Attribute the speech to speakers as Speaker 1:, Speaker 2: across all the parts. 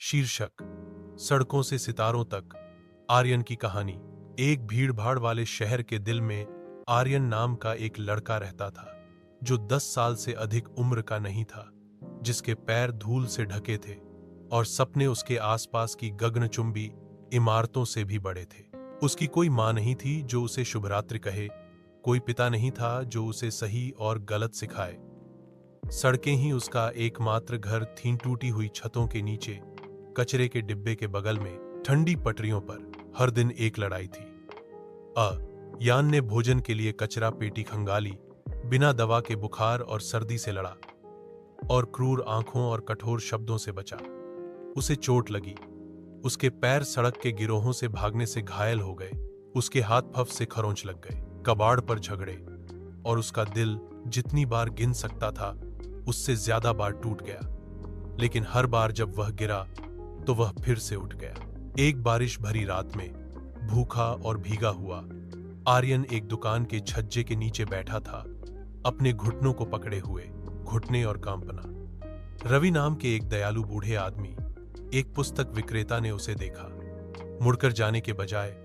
Speaker 1: शीर्षक: सड़कों से सितारों तक, आर्यन की कहानी। एक भीड़-भाड़ वाले शहर के दिल में आर्यन नाम का एक लड़का रहता था, जो 10 साल से अधिक उम्र का नहीं था, जिसके पैर धूल से ढके थे और सपने उसके आसपास की गगनचुंबी इमारतों से भी बड़े थे। उसकी कोई माँ नहीं थी जो उसे शुभरात्रि कहे, कोई पिता नहीं था जो उसे सही और गलत सिखाए। सड़कें ही उसका एकमात्र घर थीं, टूटी हुई छतों के नीचे, कचरे के डिब्बे के बगल में, ठंडी पटरियों पर हर दिन एक लड़ाई थी। यान ने भोजन के लिए कचरा पेटी खंगाली, बिना दवा के बुखार और सर्दी से लड़ा, और क्रूर आंखों और कठोर शब्दों से बचा। उसे चोट लगी, उसके पैर सड़क के गिरोहों से भागने से घायल हो गए, उसके हाथ फफ से खरोंच लग गए, कबाड़ पर झगड़े, और उसका दिल जितनी बार गिन सकता था उससे ज्यादा बार टूट गया। लेकिन हर बार जब वह गिरा तो वह फिर से उठ गया। एक बारिश भरी रात में, भूखा और भीगा हुआ, आर्यन एक दुकान के छज्जे के नीचे बैठा था, अपने घुटनों को पकड़े हुए, घुटने और कांपना। रवि नाम के एक दयालु बूढ़े आदमी, एक पुस्तक विक्रेता ने उसे देखा। मुड़कर जाने के बजाय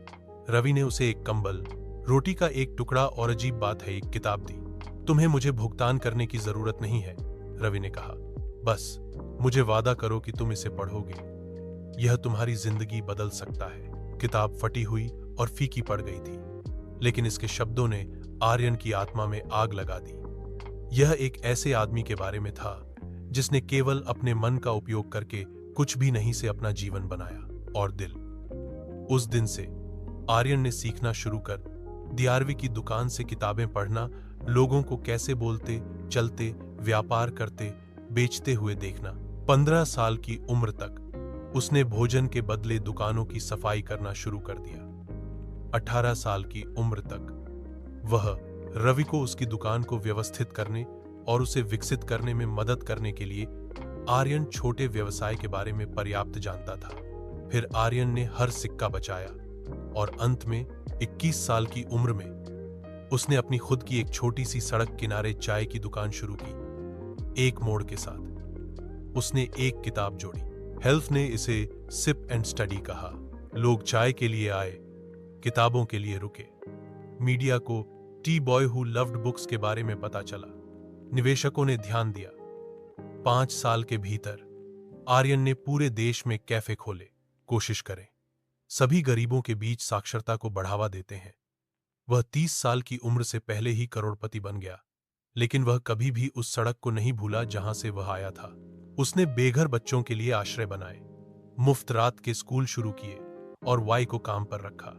Speaker 1: रवि ने उसे एक कंबल, रोटी का एक टुकड़ा और अजीब बात है, एक किताब दी। तुम्हें मुझे भुगतान करने की जरूरत नहीं है, रवि ने कहा। बस मुझे वादा करो कि तुम इसे पढ़ोगे। यह तुम्हारी जिंदगी बदल सकता है। किताब फटी हुई और फीकी पड़ गई थी, लेकिन इसके शब्दों ने आर्यन की आत्मा में आग लगा दी। यह एक ऐसे आदमी के बारे में था जिसने केवल अपने मन का उपयोग करके कुछ भी नहीं से अपना जीवन बनाया और दिल। उस दिन से आर्यन ने सीखना शुरू कर दियारवी की दुकान से किताबें पढ़ना, लोगों को कैसे बोलते, चलते, व्यापार करते, बेचते हुए देखना। 15 साल की उम्र तक उसने भोजन के बदले दुकानों की सफाई करना शुरू कर दिया। 18 साल की उम्र तक वह रवि को उसकी दुकान को व्यवस्थित करने और उसे विकसित करने में मदद करने के लिए आर्यन छोटे व्यवसाय के बारे में पर्याप्त जानता था। फिर आर्यन ने हर सिक्का बचाया और अंत में 21 साल की उम्र में उसने अपनी खुद की एक छोटी सी सड़क किनारे चाय की दुकान शुरू की। एक मोड़ के साथ उसने एक किताब जोड़ी। हेल्थ ने इसे सिप एंड स्टडी कहा। लोग चाय के लिए आए, किताबों के लिए रुके। मीडिया को T boy who loved books के बारे में पता चला। निवेशकों ने ध्यान दिया। 5 साल के भीतर आर्यन ने पूरे देश में कैफे खोले। कोशिश करें, सभी गरीबों के बीच साक्षरता को बढ़ावा देते हैं। वह 30 साल की उम्र से पहले ही करोड़पति बन गया, लेकिन वह कभी भी उस सड़क को नहीं भूला जहां से वह आया था। उसने बेघर बच्चों के लिए आश्रय बनाए, मुफ्त रात के स्कूल शुरू किए और वाई को काम पर रखा।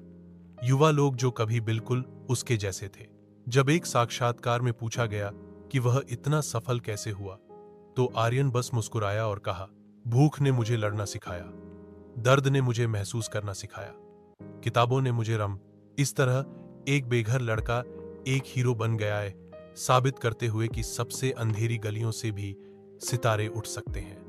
Speaker 1: युवा लोग जो कभी बिल्कुल उसके जैसे थे। जब एक साक्षात्कार में पूछा गया कि वह इतना सफल कैसे हुआ, तो आर्यन बस मुस्कुराया और कहा, भूख ने मुझे लड़ना सिखाया, दर्द ने मुझे महसूस करना सिखाया, किताबों ने मुझे इस तरह एक बेघर लड़का एक हीरो बन गया है, साबित करते हुए कि सबसे अंधेरी गलियों से भी सितारे उठ सकते हैं।